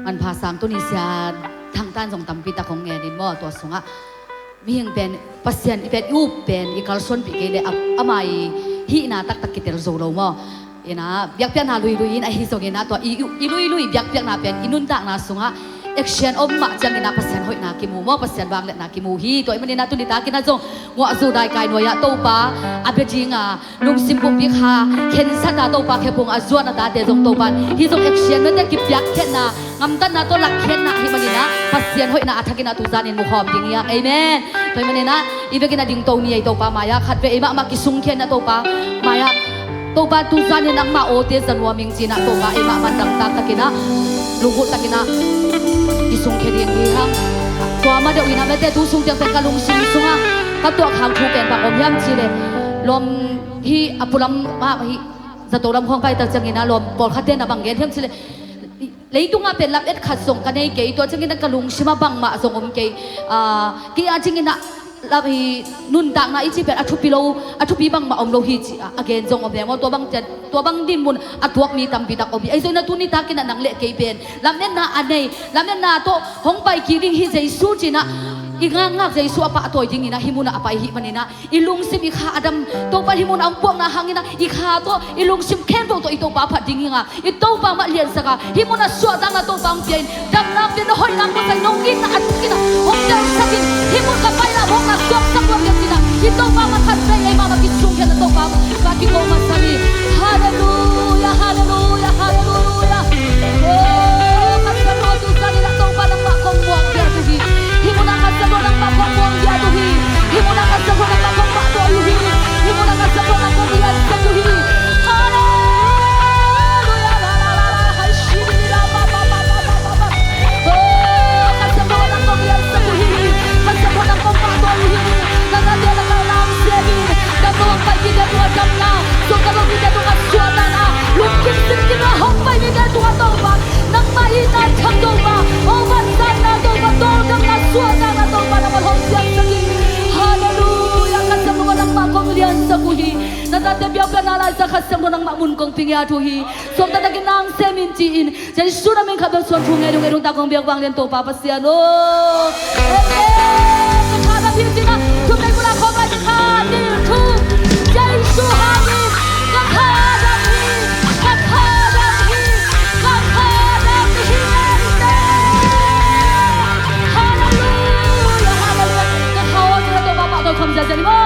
มันภาษาตุนิเซียทางด้านส่งตำปีตาของแงดินบ่ตัวสงะมียังเป็นปัสเซียนเป็นอูเป็นอีกาลส่วนปีเกเดอะไม่ฮีนาตักตักกิเตอร์โซโลมอเอ็นะเบียกเปียนาลุยลุยนไอฮิโซเกนะตัวอีลุยลุยเบียกเปียนาเป็นอินุนตักนาสงะเอ็กเชียนอมมาจังกินาปัสเซียนหอยนากิมูมอปัสเซียนบางเล็นากิมูฮีตัวมันนาตุนิตากินาจงงัวจูได้กายนัวยะโตปาอาเบจิงาลุงซิมบุบิคาเข็นสัตาโตปาเคปงอาจวนนาตาเดจงโตปันฮิโซเอ็กเชียนนั่นเด็กกิบยักเข็นนางำตันนาตัวหลักเข็นนาฮิมันนะปัสเซียนหอยนาอัฐกินาตุจานินมุขอมดิงยาเอเมนตัวมันนะอีเบกินาดิงโตนี่ไอโตปามายาขัดเวเอมามากิซุงเข็นนาโตปามายาโตปาตุจานินนักมาโอเตจันวามิงจีนาโตปาเอมามันดังตาตะกินาลุงกุตะกินากิซุงเข็นยังดีครับตัวมาเดี๋ยวอีน่าไม่ได้ดูซุงเตียงเป็นกะลุงซิงซุงอ่ะก็ตัวขาวทูเป็นปากอมยำจีเลยลมที่อปุรัมมาที่จะตัวลำคลองไปแต่จังกินาลมปอดขัดเต้นอะบางเงี้ยที่เลยเลยตุงอาเป็นรับเอ็ดขัดส่งกันในเกยตัวจังกินกะลุงชิมาบังมาส่งอมเกยกี่อาจังกินะรับฮีนุ่นต่างนะอีจีเป็นอัทุปิโลอัทุปิบังมาอมโลหิจีอาเกนส่งอมเดียว่าตัวบังเจตัวบังดินมุนอัตวกมีตำปีตักอมไอโซนตุนิตากินะนังเละเกยเป็นลำเน้นนาอันในลำเน้นนาโตหงไปกีริงฮิเจสูจีนะอีกงากใจสัวปะตัวจริงนะฮิมุนะapa hi manina ilung sim ikha adam to pa himun ang puang na hangina ikha to ilung sim ken to ito pa phat dinginga ito pa ma lian saka himuna suwa dang na to pang pian dam na pian hoi nang ko sai nong kin na atkina hom dang sakin himun ka pai na hong na suak sak wa pian tina ito pa ma khat sai ai ma ma kisung ken to pa ka ki ko ma sami hallelujah hallelujah hallelujah oh kasano tu sani na to pa nang ma kong buang dia hi himuna kasano nang ma kong buang dia tu hi himuna kasano nang ma kong ma tu hi himuna kasano nang kong dia tu hi hallelujah la la la la hashimi la ba ba ba ba ba ba oh kasano nang kong dia tu hi kasano nang kong ma tu hi nang dia nang lang sebi dan mo pa kita tu jam na so kalau kita tu kat suara na lukin kita hong pa kita tu kat ba nang mai na chang tu ba oh ban sai na tu ba to jam na suara na tu ba na hong siang sagi hallelujah kasamo nang ma kong lian sa kuhi natate biao kanala sa kasamo nang ma mun kong pingya tu hi so ta dagin nang semin chi in jadi sura men khabar son thu ngai dong ta kong biak wang len to pa pasian oh khada bi tina tu mai pura kho ba kha ni thu jai su ha ni ka khada hi ka khada hi ka khada hi hallelujah hallelujah ka khawa ta to ba to kham ja jani mo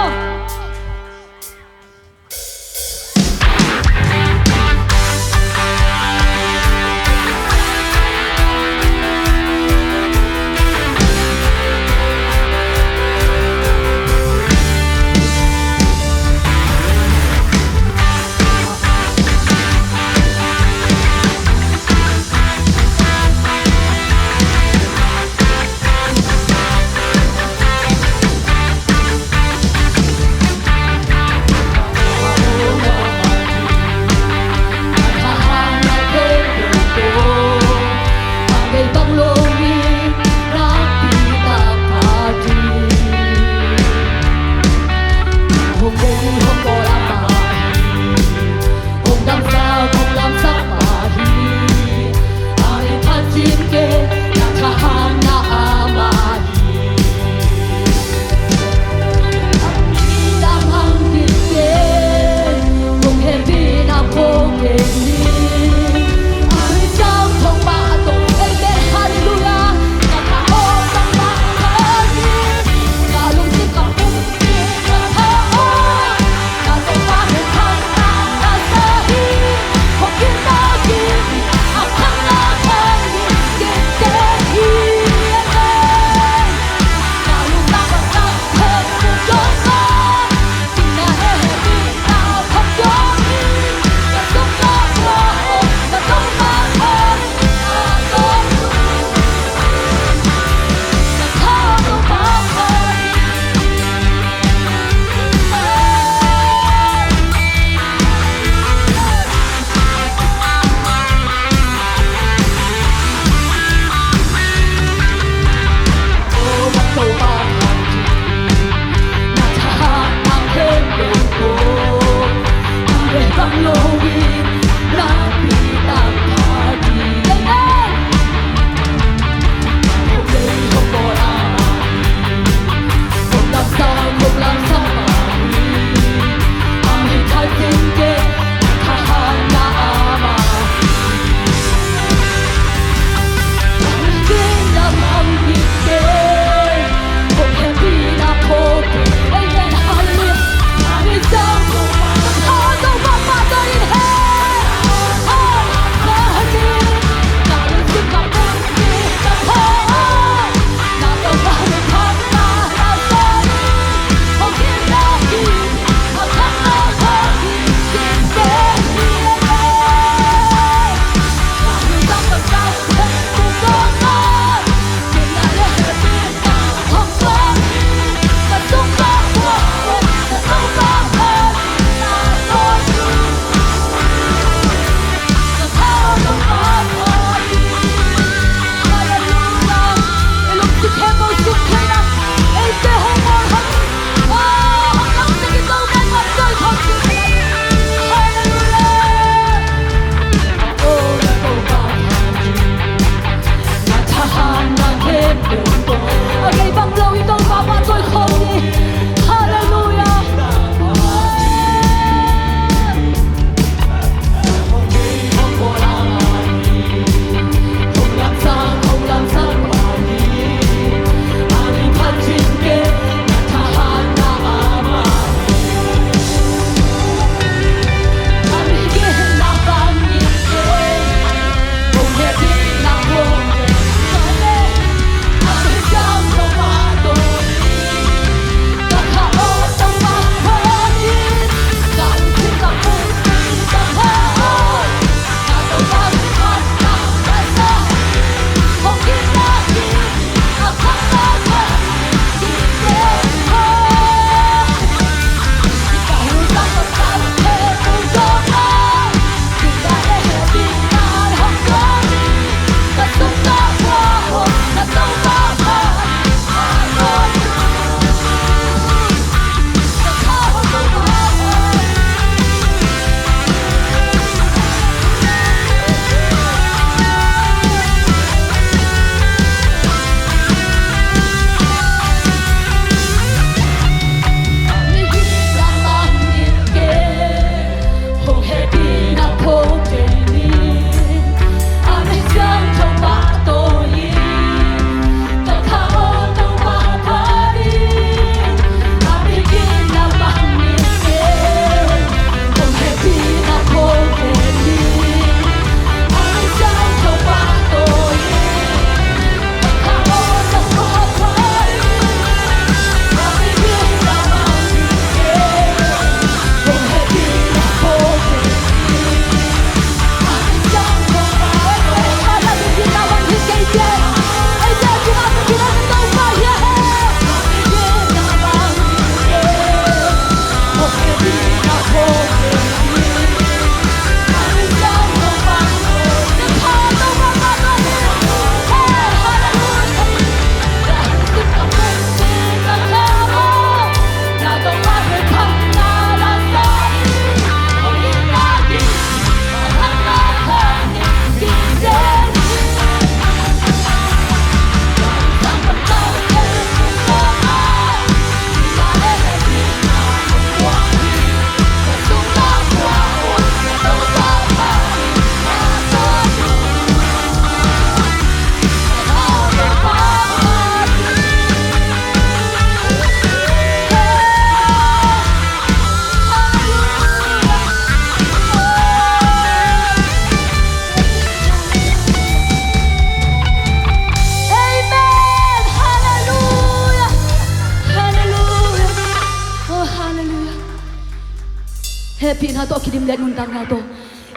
happy na to kidim let nundang na to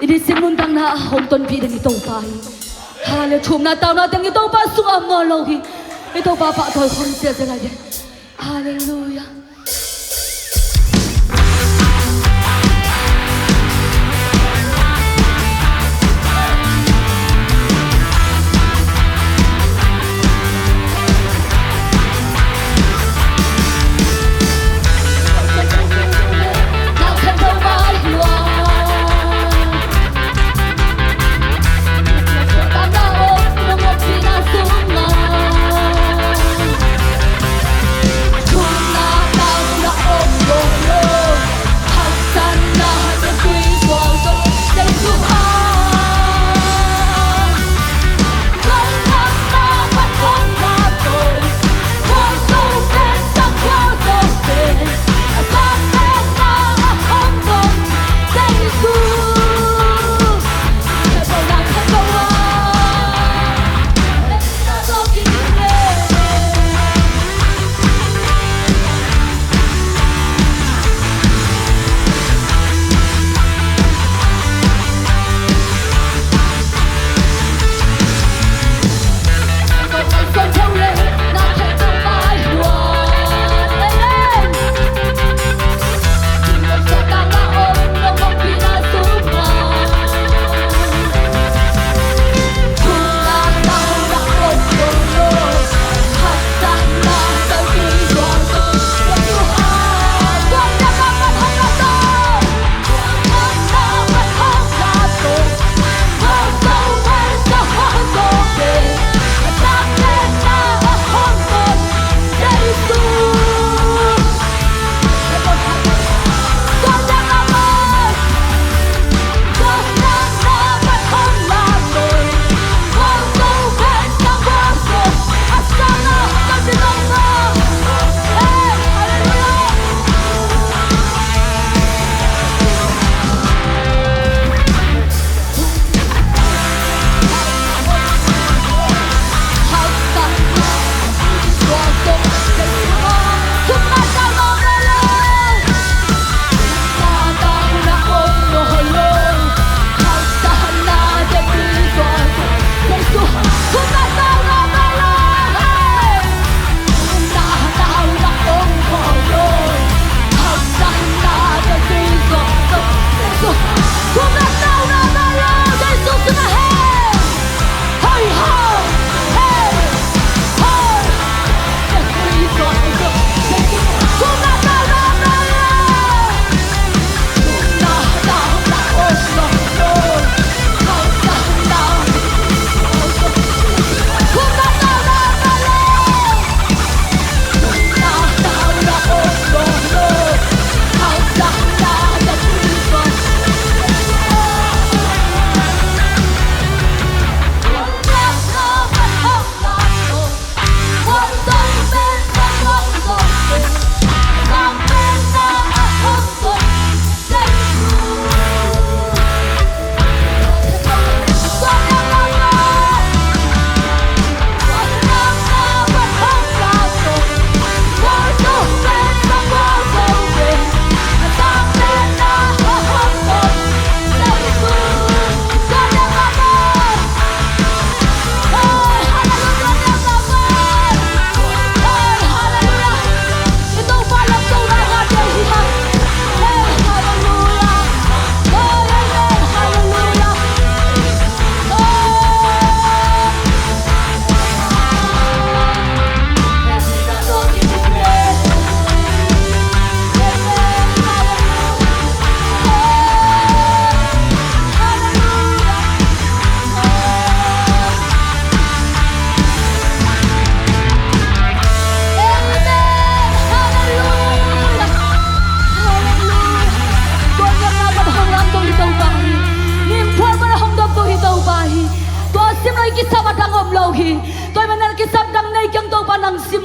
ini sim nundang na hong ton pi deng ito pa hale chum na taw na deng ito pa sung am no lo hi ito pa pa thoi khon sia sia la hallelujah.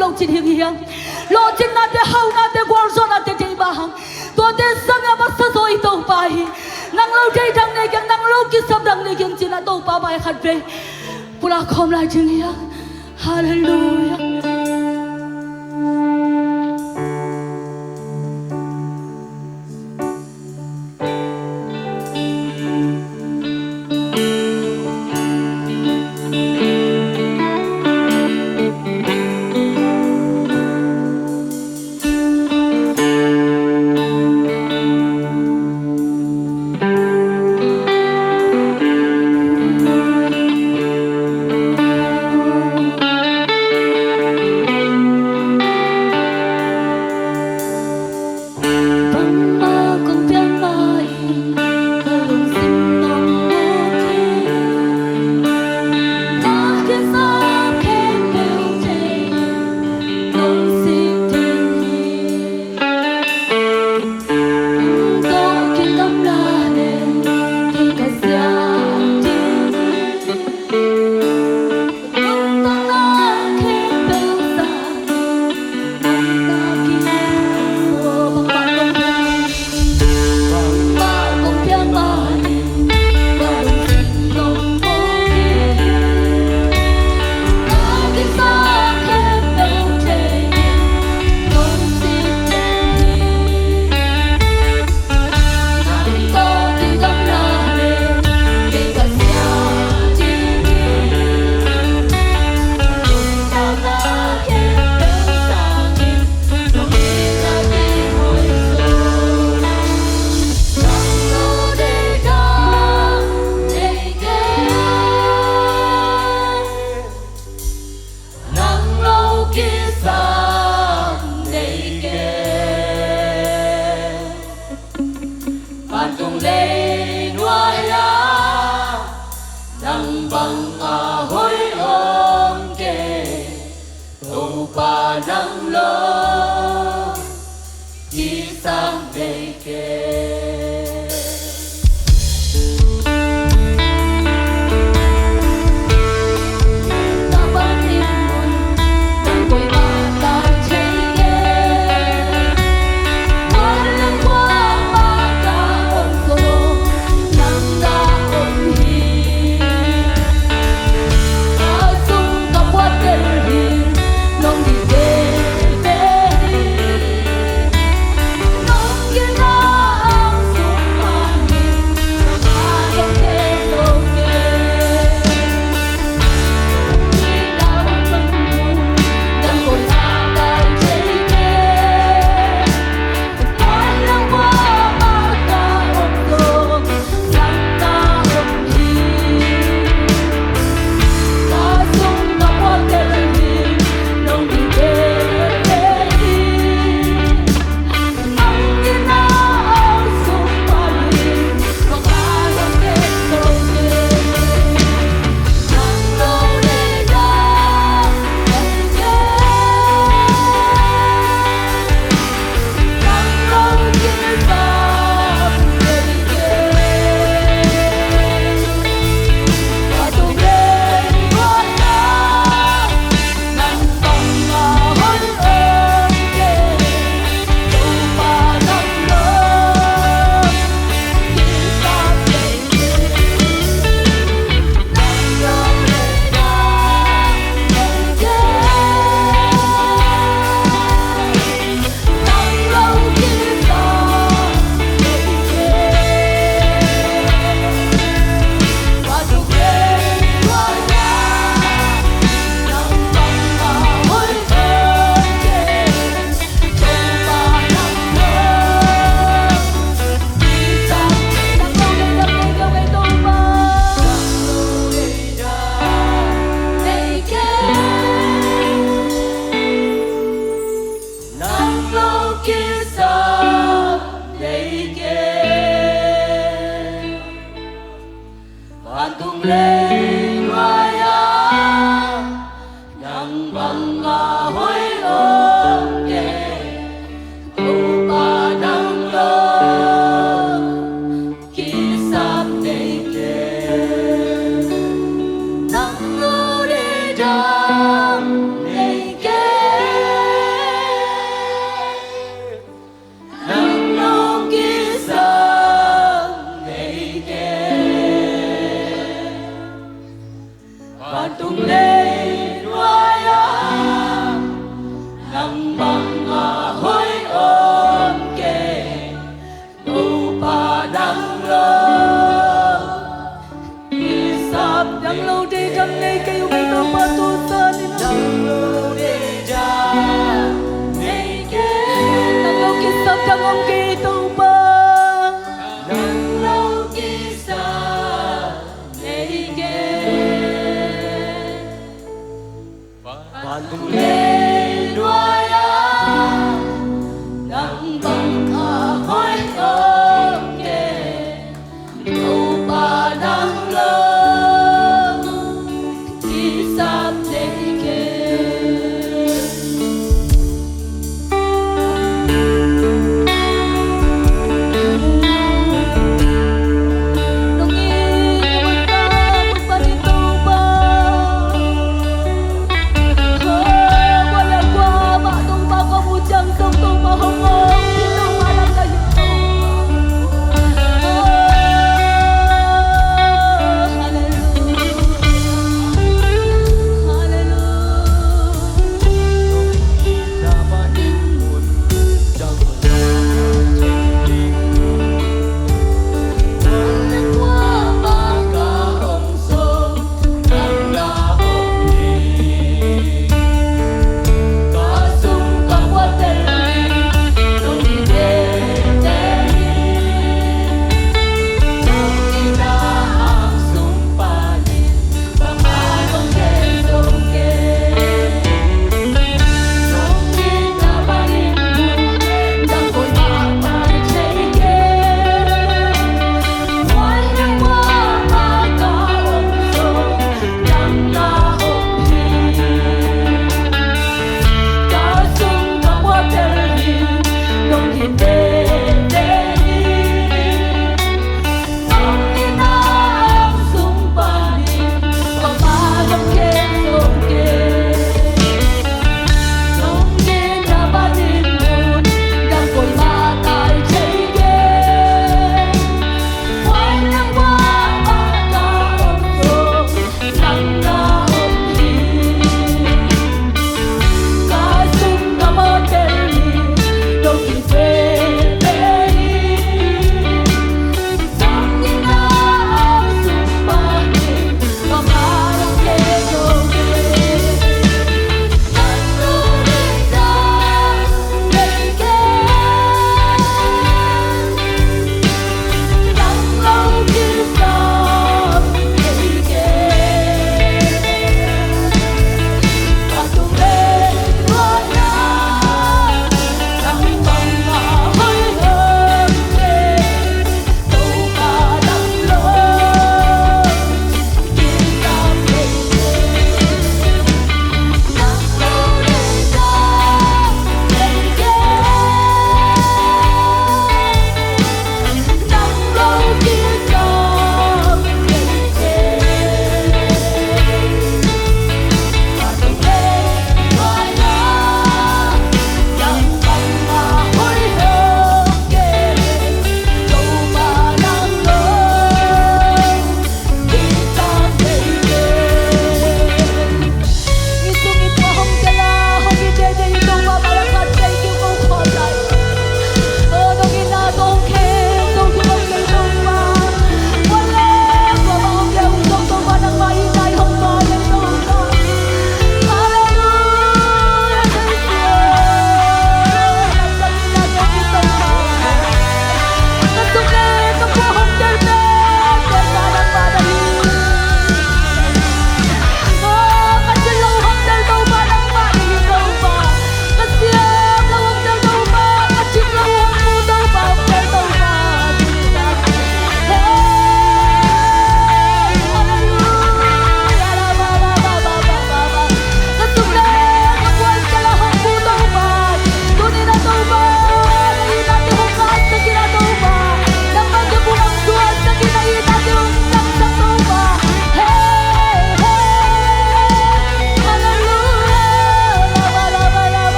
lo chin hiang hiang lo chin na te hau na te gwal so na te te ba hang to te sang ya ba sa so I to pa hi nang lo dei dang nei kyang nang lo ki sab dang nei kyang chin na to pa ba khat pe pura khom la ching hiang hallelujah. pa nang lo isang beke.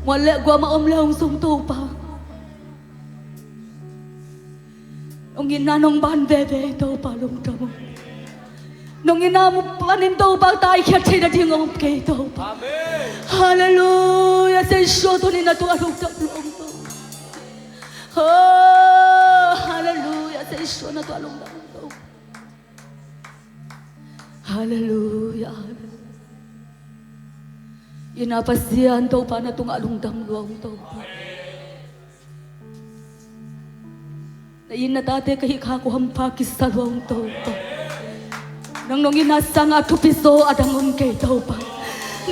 Wala gua maomlaong sung topa. Nung inanong bandede topa lung tamo. Nung inamu panin topa tayo kaya tinadingong kay topa. Amen. Hallelujah. Sa isyoto ni natuarong tablong topa. Oh, hallelujah. Sa isyo natuarong tablong topa. Hallelujah. Inapasiyan topa na itong alungdang luwang topa. Na inadate kay kako hampakis sa luwang topa. Nang nung inasang atupiso adangom kay topa.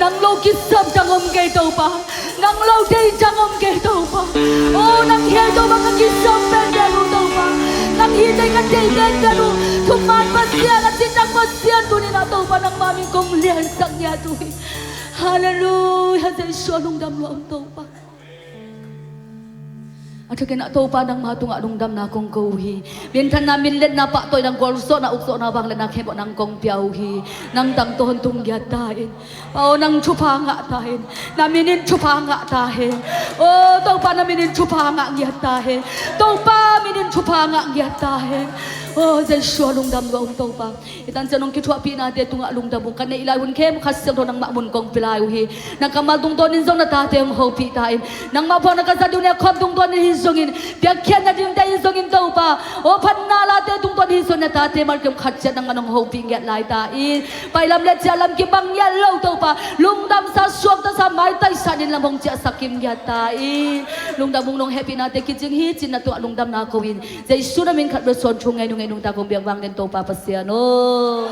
Nang logisab dangom kay topa. Nang lawday dangom kay topa. Oh, nang hiyato makagisab pendero topa. Nang hitay ka day pendero. Tuman pasyan at sitang pasyan tunin na topa ng maming kong liyansang niya tuwi. Hallelujah. Sa isyo nung damlo ang topa. At kaya topa ng matong anong dam na akong kauhi. Bintan namin len na patoy ng golso na ukso na bang lenakebo ng kong piyauhi. Nang tangtohon tung giyatain. Pao nang tsupanga tahin. Naminin tsupanga tahin. Oh, topa naminin tsupanga ang giyatahin. Topa minin tsupanga ang giyatahin. Oh, sa isyo nung dam ang topa. Itan sa nung kitwa pinade itong along damo. Kana ilawin kem kasil doon ng makmun kong pilayuhi. Nang kamaltung doon inzong natate ang hopi tahin. Nang mapo nagkasado niya komtung doon hizongin. Biakyan na din tayo hizongin topa. O panalate itong doon hizong natate. Malkim katsya ng manong hopi ngat lai tain. Pailam let siya alam kibang yalaw topa. Lungdam sa syok ta sa martay sa nilamong siya sa kim yatain. Lungdam mong nung happy natin kijing hitin na ito lungdam na akawin. Sa isyo namin katbeson chungay nung nung takong biyang bangin topa pasyan. Oh.